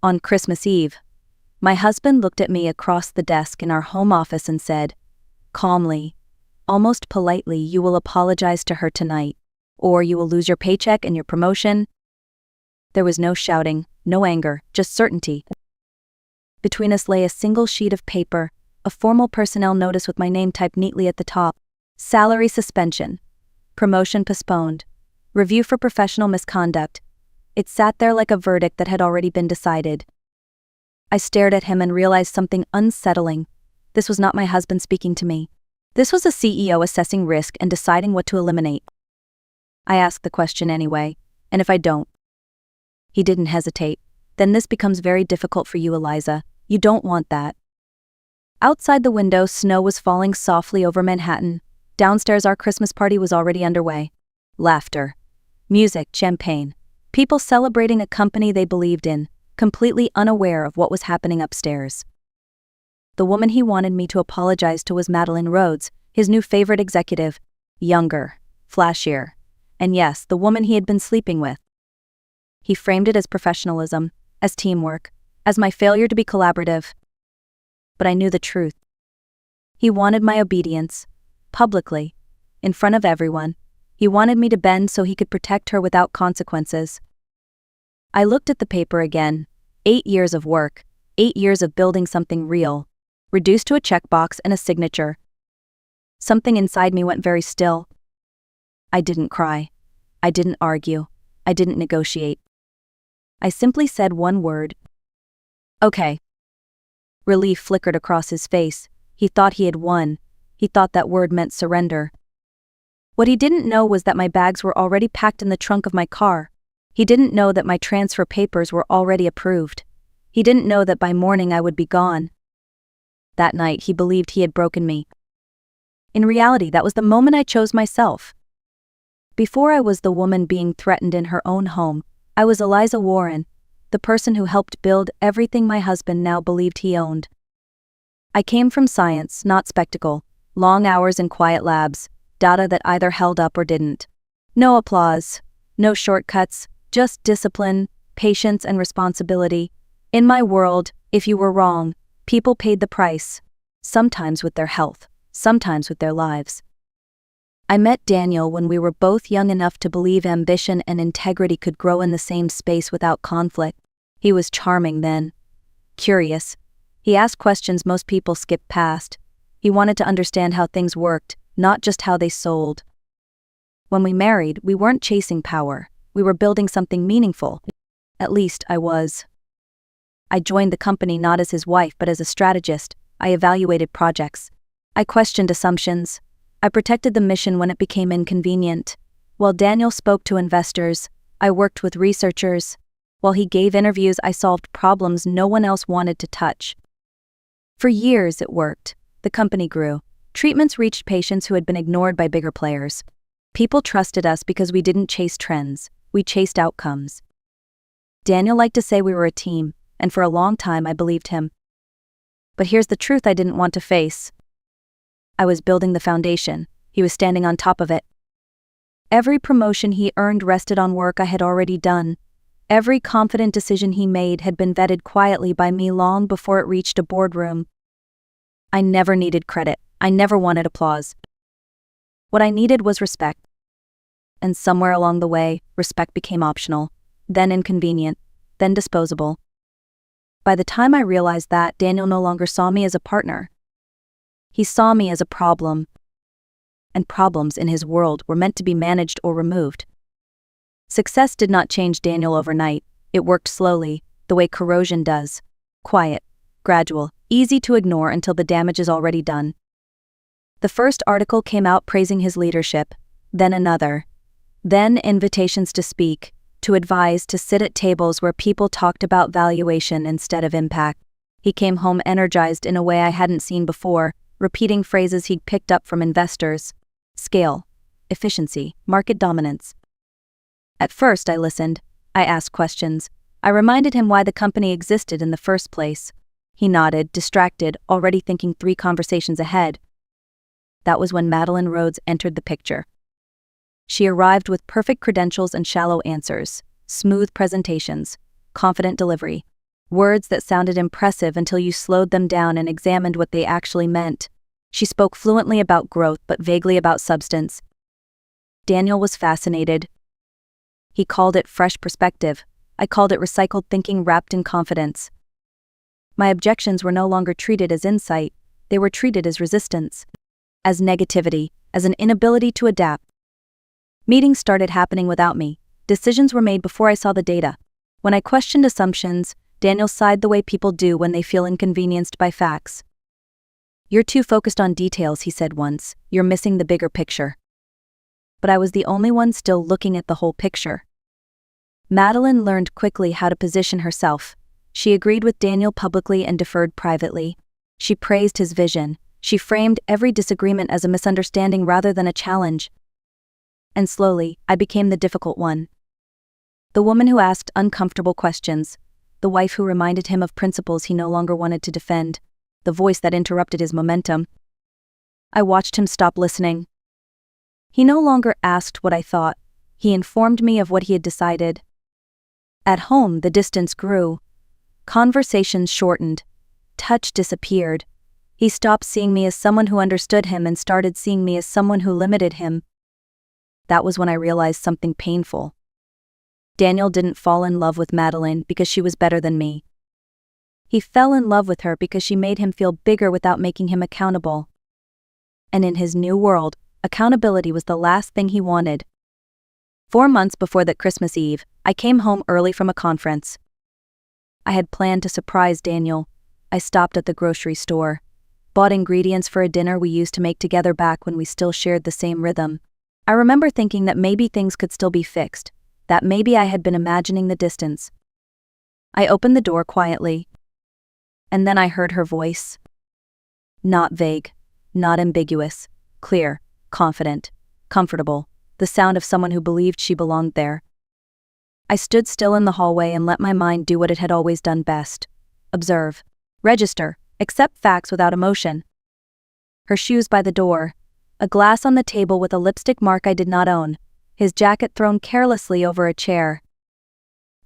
On Christmas Eve, my husband looked at me across the desk in our home office and said, calmly, almost politely, "You will apologize to her tonight, or you will lose your paycheck and your promotion." There was no shouting, no anger, just certainty. Between us lay a single sheet of paper, a formal personnel notice with my name typed neatly at the top. Salary suspension. Promotion postponed. Review for professional misconduct. It sat there like a verdict that had already been decided. I stared at him and realized something unsettling. This was not my husband speaking to me. This was a CEO assessing risk and deciding what to eliminate. I asked the question anyway, and if I don't? He didn't hesitate. Then this becomes very difficult for you, Eliza. You don't want that. Outside the window, snow was falling softly over Manhattan. Downstairs, our Christmas party was already underway. Laughter, music, champagne. People celebrating a company they believed in, completely unaware of what was happening upstairs. The woman he wanted me to apologize to was Madeline Rhodes, his new favorite executive. Younger, flashier, and yes, the woman he had been sleeping with. He framed it as professionalism, as teamwork, as my failure to be collaborative. But I knew the truth. He wanted my obedience, publicly, in front of everyone. He wanted me to bend so he could protect her without consequences. I looked at the paper again. 8 years of work, 8 years of building something real, reduced to a checkbox and a signature. Something inside me went very still. I didn't cry. I didn't argue. I didn't negotiate. I simply said one word. Okay. Relief flickered across his face. He thought he had won. He thought that word meant surrender. What he didn't know was that my bags were already packed in the trunk of my car. He didn't know that my transfer papers were already approved. He didn't know that by morning I would be gone. That night he believed he had broken me. In reality, that was the moment I chose myself. Before I was the woman being threatened in her own home, I was Eliza Warren, the person who helped build everything my husband now believed he owned. I came from science, not spectacle, long hours in quiet labs, data that either held up or didn't. No applause, no shortcuts, just discipline, patience, and responsibility. In my world, if you were wrong, people paid the price, sometimes with their health, sometimes with their lives. I met Daniel when we were both young enough to believe ambition and integrity could grow in the same space without conflict. He was charming then, curious. He asked questions most people skipped past. He wanted to understand how things worked, not just how they sold. When we married, we weren't chasing power. We were building something meaningful. At least I was. I joined the company not as his wife but as a strategist. I evaluated projects. I questioned assumptions. I protected the mission when it became inconvenient. While Daniel spoke to investors, I worked with researchers. While he gave interviews, I solved problems no one else wanted to touch. For years it worked. The company grew. Treatments reached patients who had been ignored by bigger players. People trusted us because we didn't chase trends. We chased outcomes. Daniel liked to say we were a team, and for a long time I believed him. But here's the truth I didn't want to face. I was building the foundation. He was standing on top of it. Every promotion he earned rested on work I had already done. Every confident decision he made had been vetted quietly by me long before it reached a boardroom. I never needed credit. I never wanted applause. What I needed was respect. And somewhere along the way, respect became optional, then inconvenient, then disposable. By the time I realized that, Daniel no longer saw me as a partner. He saw me as a problem. And problems in his world were meant to be managed or removed. Success did not change Daniel overnight. It worked slowly, the way corrosion does. Quiet, gradual, easy to ignore until the damage is already done. The first article came out praising his leadership, then another. Then invitations to speak, to advise, to sit at tables where people talked about valuation instead of impact. He came home energized in a way I hadn't seen before, repeating phrases he'd picked up from investors. Scale, efficiency, market dominance. At first I listened. I asked questions. I reminded him why the company existed in the first place. He nodded, distracted, already thinking 3 conversations ahead. That was when Madeline Rhodes entered the picture. She arrived with perfect credentials and shallow answers, smooth presentations, confident delivery. Words that sounded impressive until you slowed them down and examined what they actually meant. She spoke fluently about growth but vaguely about substance. Daniel was fascinated. He called it fresh perspective. I called it recycled thinking wrapped in confidence. My objections were no longer treated as insight, they were treated as resistance, as negativity, as an inability to adapt. Meetings started happening without me. Decisions were made before I saw the data. When I questioned assumptions, Daniel sighed the way people do when they feel inconvenienced by facts. "You're too focused on details," he said once. "You're missing the bigger picture." But I was the only one still looking at the whole picture. Madeline learned quickly how to position herself. She agreed with Daniel publicly and deferred privately. She praised his vision. She framed every disagreement as a misunderstanding rather than a challenge. And slowly, I became the difficult one. The woman who asked uncomfortable questions. The wife who reminded him of principles he no longer wanted to defend. The voice that interrupted his momentum. I watched him stop listening. He no longer asked what I thought. He informed me of what he had decided. At home, the distance grew. Conversations shortened. Touch disappeared. He stopped seeing me as someone who understood him and started seeing me as someone who limited him. That was when I realized something painful. Daniel didn't fall in love with Madeline because she was better than me. He fell in love with her because she made him feel bigger without making him accountable. And in his new world, accountability was the last thing he wanted. 4 months before that Christmas Eve, I came home early from a conference. I had planned to surprise Daniel. I stopped at the grocery store, bought ingredients for a dinner we used to make together back when we still shared the same rhythm. I remember thinking that maybe things could still be fixed, that maybe I had been imagining the distance. I opened the door quietly. And then I heard her voice. Not vague, not ambiguous, clear, confident, comfortable, the sound of someone who believed she belonged there. I stood still in the hallway and let my mind do what it had always done best. Observe, register, accept facts without emotion. Her shoes by the door, a glass on the table with a lipstick mark I did not own, his jacket thrown carelessly over a chair.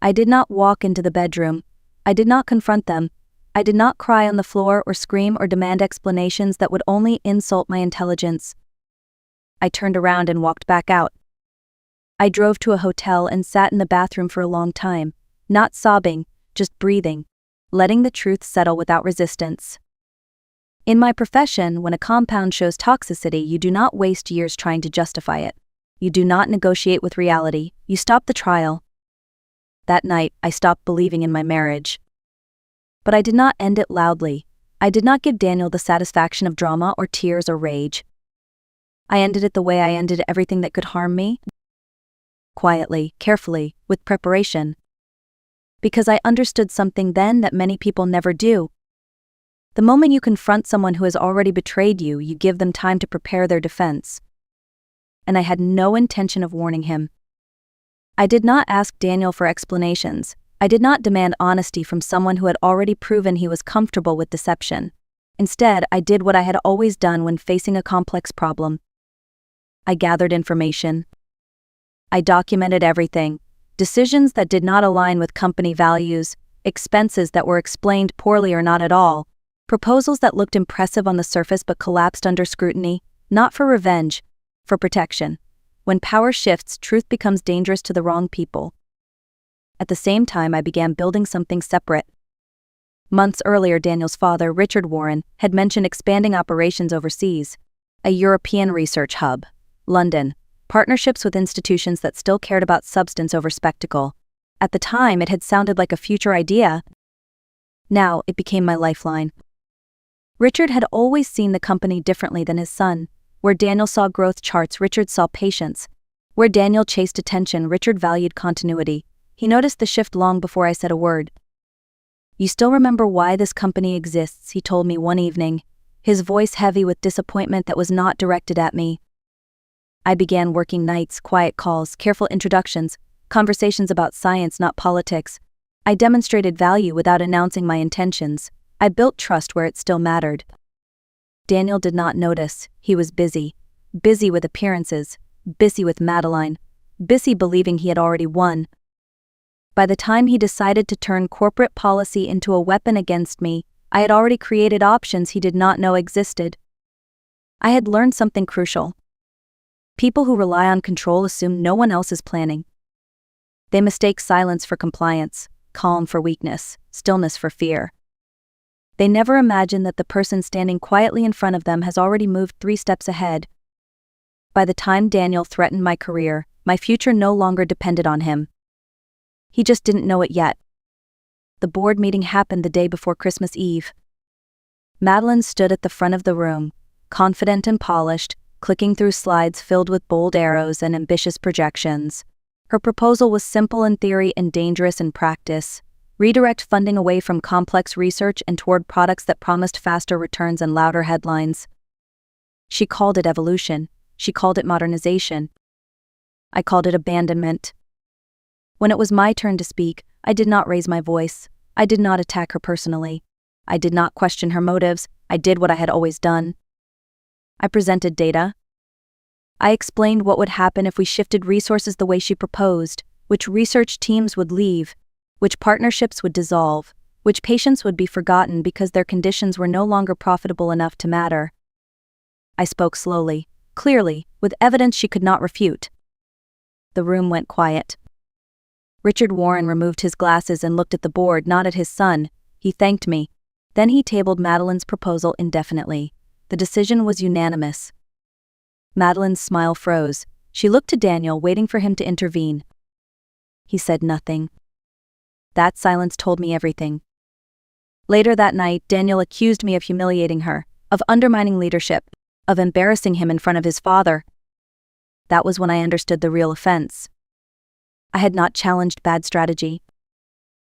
I did not walk into the bedroom. I did not confront them. I did not cry on the floor or scream or demand explanations that would only insult my intelligence. I turned around and walked back out. I drove to a hotel and sat in the bathroom for a long time, not sobbing, just breathing, letting the truth settle without resistance. In my profession, when a compound shows toxicity, you do not waste years trying to justify it. You do not negotiate with reality, you stop the trial. That night, I stopped believing in my marriage. But I did not end it loudly. I did not give Daniel the satisfaction of drama or tears or rage. I ended it the way I ended everything that could harm me. Quietly, carefully, with preparation. Because I understood something then that many people never do. The moment you confront someone who has already betrayed you, you give them time to prepare their defense. And I had no intention of warning him. I did not ask Daniel for explanations. I did not demand honesty from someone who had already proven he was comfortable with deception. Instead, I did what I had always done when facing a complex problem. I gathered information. I documented everything. Decisions that did not align with company values, expenses that were explained poorly or not at all, proposals that looked impressive on the surface but collapsed under scrutiny, not for revenge, for protection. When power shifts, truth becomes dangerous to the wrong people. At the same time, I began building something separate. Months earlier, Daniel's father, Richard Warren, had mentioned expanding operations overseas. A European research hub, London, partnerships with institutions that still cared about substance over spectacle. At the time, it had sounded like a future idea. Now, it became my lifeline. Richard had always seen the company differently than his son. Where Daniel saw growth charts, Richard saw patience. Where Daniel chased attention, Richard valued continuity. He noticed the shift long before I said a word. "You still remember why this company exists," he told me one evening, his voice heavy with disappointment that was not directed at me. I began working nights, quiet calls, careful introductions, conversations about science, not politics. I demonstrated value without announcing my intentions. I built trust where it still mattered. Daniel did not notice. He was busy. Busy with appearances. Busy with Madeline. Busy believing he had already won. By the time he decided to turn corporate policy into a weapon against me, I had already created options he did not know existed. I had learned something crucial. People who rely on control assume no one else is planning. They mistake silence for compliance, calm for weakness, stillness for fear. They never imagine that the person standing quietly in front of them has already moved 3 steps ahead. By the time Daniel threatened my career, my future no longer depended on him. He just didn't know it yet. The board meeting happened the day before Christmas Eve. Madeline stood at the front of the room, confident and polished, clicking through slides filled with bold arrows and ambitious projections. Her proposal was simple in theory and dangerous in practice. Redirect funding away from complex research and toward products that promised faster returns and louder headlines. She called it evolution. She called it modernization. I called it abandonment. When it was my turn to speak, I did not raise my voice. I did not attack her personally. I did not question her motives. I did what I had always done. I presented data. I explained what would happen if we shifted resources the way she proposed, which research teams would leave, which partnerships would dissolve, which patients would be forgotten because their conditions were no longer profitable enough to matter. I spoke slowly, clearly, with evidence she could not refute. The room went quiet. Richard Warren removed his glasses and looked at the board, not at his son. He thanked me. Then he tabled Madeline's proposal indefinitely. The decision was unanimous. Madeline's smile froze. She looked to Daniel, waiting for him to intervene. He said nothing. That silence told me everything. Later that night, Daniel accused me of humiliating her, of undermining leadership, of embarrassing him in front of his father. That was when I understood the real offense. I had not challenged bad strategy.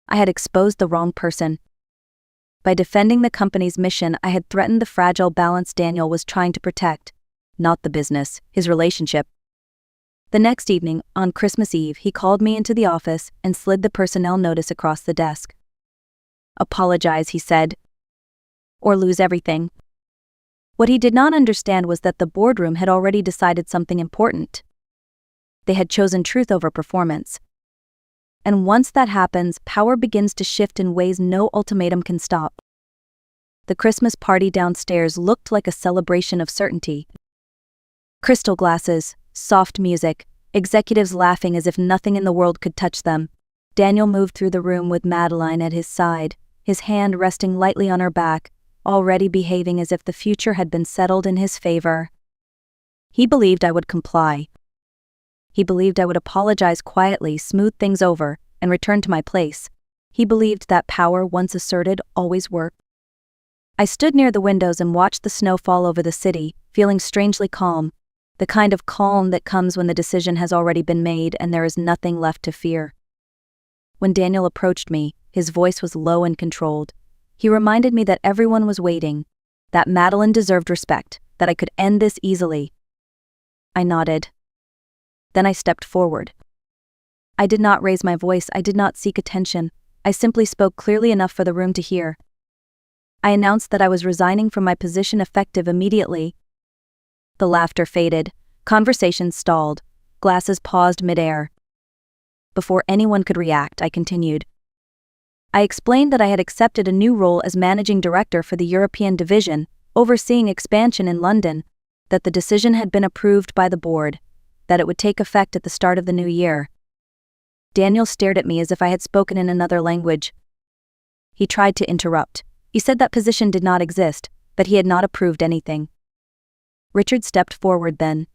I had exposed the wrong person. By defending the company's mission, I had threatened the fragile balance Daniel was trying to protect, not the business, his relationship. The next evening, on Christmas Eve, he called me into the office and slid the personnel notice across the desk. "Apologize," he said, "or lose everything." What he did not understand was that the boardroom had already decided something important. They had chosen truth over performance. And once that happens, power begins to shift in ways no ultimatum can stop. The Christmas party downstairs looked like a celebration of certainty. Crystal glasses, soft music, executives laughing as if nothing in the world could touch them. Daniel moved through the room with Madeline at his side, his hand resting lightly on her back, already behaving as if the future had been settled in his favor. He believed I would comply. He believed I would apologize quietly, smooth things over, and return to my place. He believed that power, once asserted, always worked. I stood near the windows and watched the snow fall over the city, feeling strangely calm, the kind of calm that comes when the decision has already been made and there is nothing left to fear. When Daniel approached me, his voice was low and controlled. He reminded me that everyone was waiting, that Madeline deserved respect, that I could end this easily. I nodded. Then I stepped forward. I did not raise my voice, I did not seek attention, I simply spoke clearly enough for the room to hear. I announced that I was resigning from my position effective immediately. The laughter faded, conversations stalled, glasses paused midair. Before anyone could react, I continued. I explained that I had accepted a new role as managing director for the European division, overseeing expansion in London, that the decision had been approved by the board, that it would take effect at the start of the new year. Daniel stared at me as if I had spoken in another language. He tried to interrupt. He said that position did not exist, that he had not approved anything. Richard stepped forward then.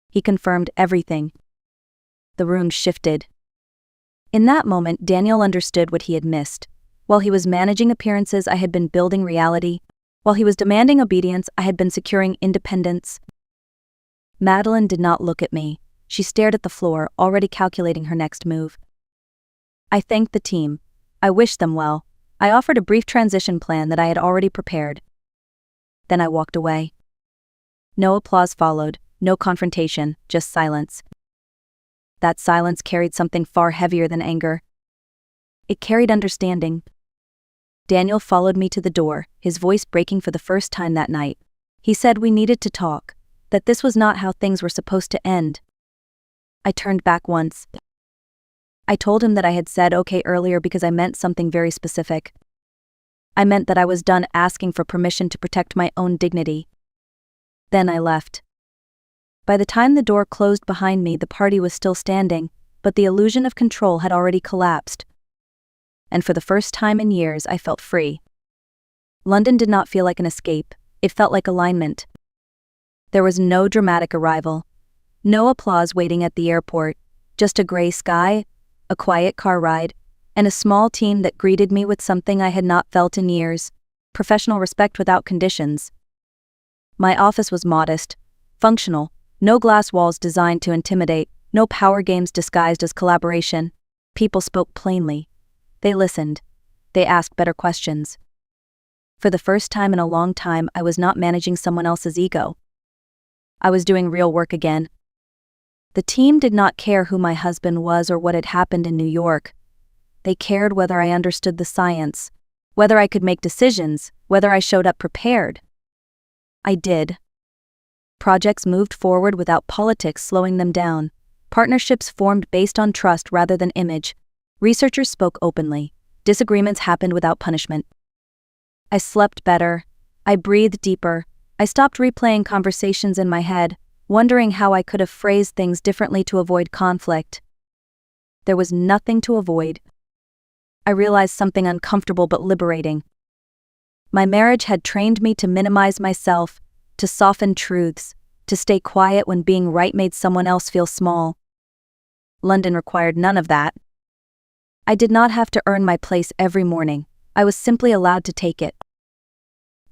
He confirmed everything. The room shifted. In that moment, Daniel understood what he had missed. While he was managing appearances, I had been building reality. While he was demanding obedience, I had been securing independence. Madeline did not look at me. She stared at the floor, already calculating her next move. I thanked the team. I wished them well. I offered a brief transition plan that I had already prepared. Then I walked away. No applause followed, no confrontation, just silence. That silence carried something far heavier than anger. It carried understanding. Daniel followed me to the door, his voice breaking for the first time that night. He said we needed to talk, that this was not how things were supposed to end. I turned back once. I told him that I had said okay earlier because I meant something very specific. I meant that I was done asking for permission to protect my own dignity. Then I left. By the time the door closed behind me, the party was still standing, but the illusion of control had already collapsed. And for the first time in years, I felt free. London did not feel like an escape, it felt like alignment. There was no dramatic arrival, no applause waiting at the airport, just a gray sky, a quiet car ride, and a small team that greeted me with something I had not felt in years: professional respect without conditions. My office was modest, functional, no glass walls designed to intimidate, no power games disguised as collaboration. People spoke plainly. They listened. They asked better questions. For the first time in a long time, I was not managing someone else's ego. I was doing real work again. The team did not care who my husband was or what had happened in New York. They cared whether I understood the science, whether I could make decisions, whether I showed up prepared. I did. Projects moved forward without politics slowing them down. Partnerships formed based on trust rather than image. Researchers spoke openly. Disagreements happened without punishment. I slept better. I breathed deeper. I stopped replaying conversations in my head, wondering how I could have phrased things differently to avoid conflict. There was nothing to avoid. I realized something uncomfortable but liberating. My marriage had trained me to minimize myself, to soften truths, to stay quiet when being right made someone else feel small. London required none of that. I did not have to earn my place every morning. I was simply allowed to take it.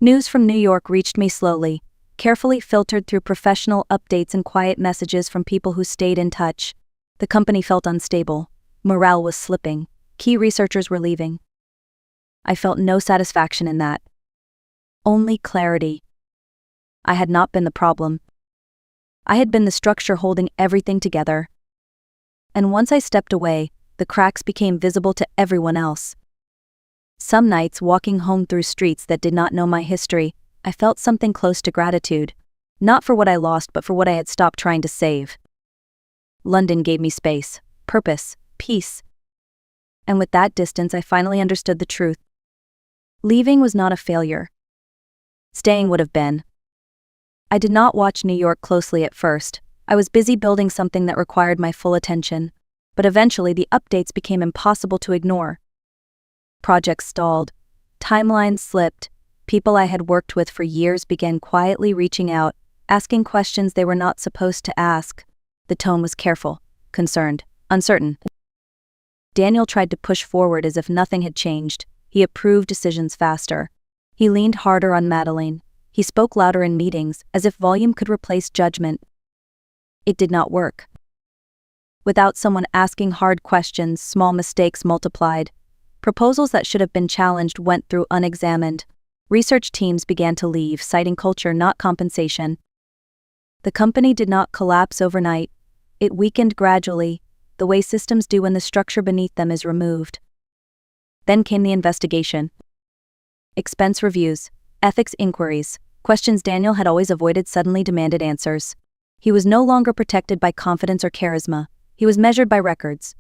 News from New York reached me slowly, carefully filtered through professional updates and quiet messages from people who stayed in touch. The company felt unstable. Morale was slipping. Key researchers were leaving. I felt no satisfaction in that. Only clarity. I had not been the problem. I had been the structure holding everything together. And once I stepped away, the cracks became visible to everyone else. Some nights, walking home through streets that did not know my history, I felt something close to gratitude, not for what I lost but for what I had stopped trying to save. London gave me space, purpose, peace. And with that distance, I finally understood the truth. Leaving was not a failure. Staying would have been. I did not watch New York closely at first. I was busy building something that required my full attention. But eventually the updates became impossible to ignore. Projects stalled. Timelines slipped. People I had worked with for years began quietly reaching out, asking questions they were not supposed to ask. The tone was careful, concerned, uncertain. Daniel tried to push forward as if nothing had changed. He approved decisions faster. He leaned harder on Madeline. He spoke louder in meetings, as if volume could replace judgment. It did not work. Without someone asking hard questions, small mistakes multiplied. Proposals that should have been challenged went through unexamined. Research teams began to leave, citing culture, not compensation. The company did not collapse overnight. It weakened gradually, the way systems do when the structure beneath them is removed. Then came the investigation. Expense reviews, ethics inquiries, questions Daniel had always avoided suddenly demanded answers. He was no longer protected by confidence or charisma. He was measured by records.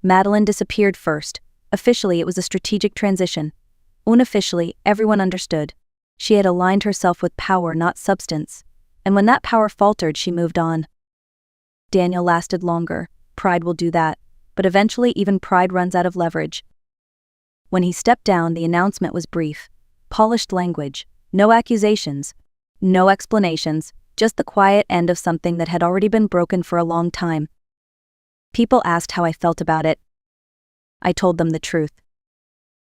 Madeline disappeared first. Officially, it was a strategic transition. Unofficially, everyone understood. She had aligned herself with power, not substance. And when that power faltered, she moved on. Daniel lasted longer. Pride will do that. But eventually, even pride runs out of leverage. When he stepped down, the announcement was brief. Polished language. No accusations. No explanations. Just the quiet end of something that had already been broken for a long time. People asked how I felt about it. I told them the truth.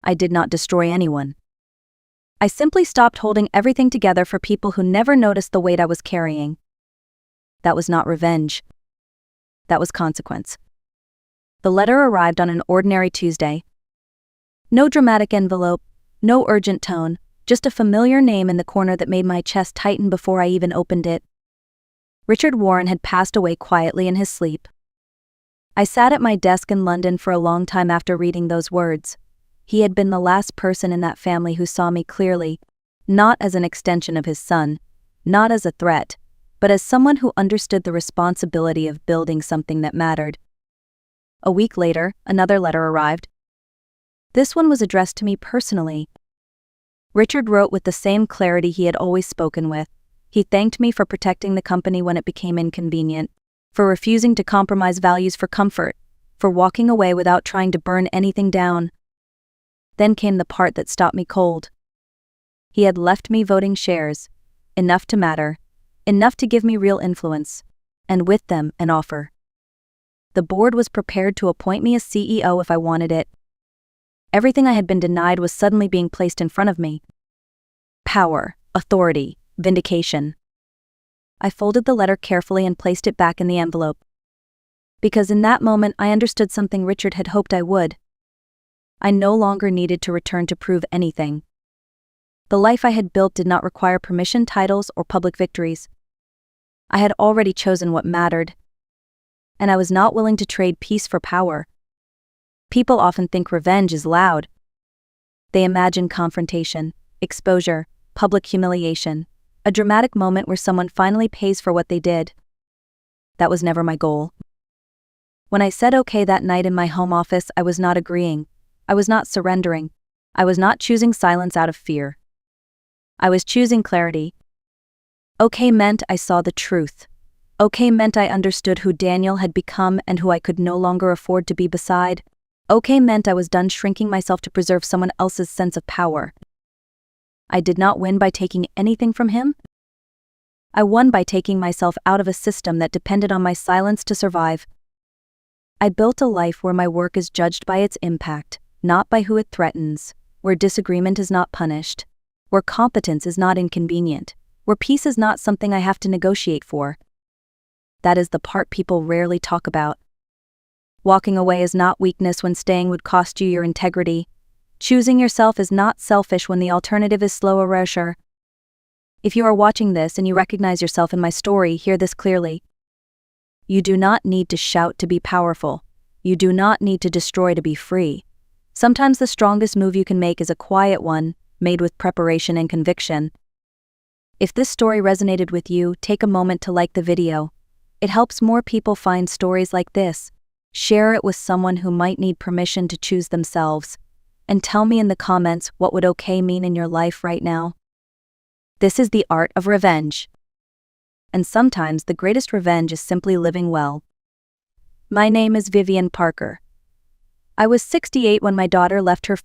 I did not destroy anyone. I simply stopped holding everything together for people who never noticed the weight I was carrying. That was not revenge. That was consequence. The letter arrived on an ordinary Tuesday. No dramatic envelope, no urgent tone, just a familiar name in the corner that made my chest tighten before I even opened it. Richard Warren had passed away quietly in his sleep. I sat at my desk in London for a long time after reading those words. He had been the last person in that family who saw me clearly, not as an extension of his son, not as a threat, but as someone who understood the responsibility of building something that mattered. A week later, another letter arrived. This one was addressed to me personally. Richard wrote with the same clarity he had always spoken with. He thanked me for protecting the company when it became inconvenient, for refusing to compromise values for comfort, for walking away without trying to burn anything down. Then came the part that stopped me cold. He had left me voting shares, enough to matter, enough to give me real influence, and with them, an offer. The board was prepared to appoint me as CEO if I wanted it. Everything I had been denied was suddenly being placed in front of me. Power, authority, vindication. I folded the letter carefully and placed it back in the envelope. Because in that moment I understood something Richard had hoped I would. I no longer needed to return to prove anything. The life I had built did not require permission, titles, or public victories. I had already chosen what mattered. And I was not willing to trade peace for power. People often think revenge is loud. They imagine confrontation, exposure, public humiliation, a dramatic moment where someone finally pays for what they did. That was never my goal. When I said okay that night in my home office, I was not agreeing. I was not surrendering. I was not choosing silence out of fear. I was choosing clarity. Okay meant I saw the truth. Okay meant I understood who Daniel had become and who I could no longer afford to be beside. Okay meant I was done shrinking myself to preserve someone else's sense of power. I did not win by taking anything from him. I won by taking myself out of a system that depended on my silence to survive. I built a life where my work is judged by its impact, not by who it threatens, where disagreement is not punished, where competence is not inconvenient, where peace is not something I have to negotiate for. That is the part people rarely talk about. Walking away is not weakness when staying would cost you your integrity. Choosing yourself is not selfish when the alternative is slow erasure. If you are watching this and you recognize yourself in my story, hear this clearly. You do not need to shout to be powerful. You do not need to destroy to be free. Sometimes the strongest move you can make is a quiet one, made with preparation and conviction. If this story resonated with you, take a moment to like the video. It helps more people find stories like this. Share it with someone who might need permission to choose themselves. And tell me in the comments what would okay mean in your life right now. This is the art of revenge. And sometimes the greatest revenge is simply living well. My name is Vivian Parker. I was 68 when my daughter left her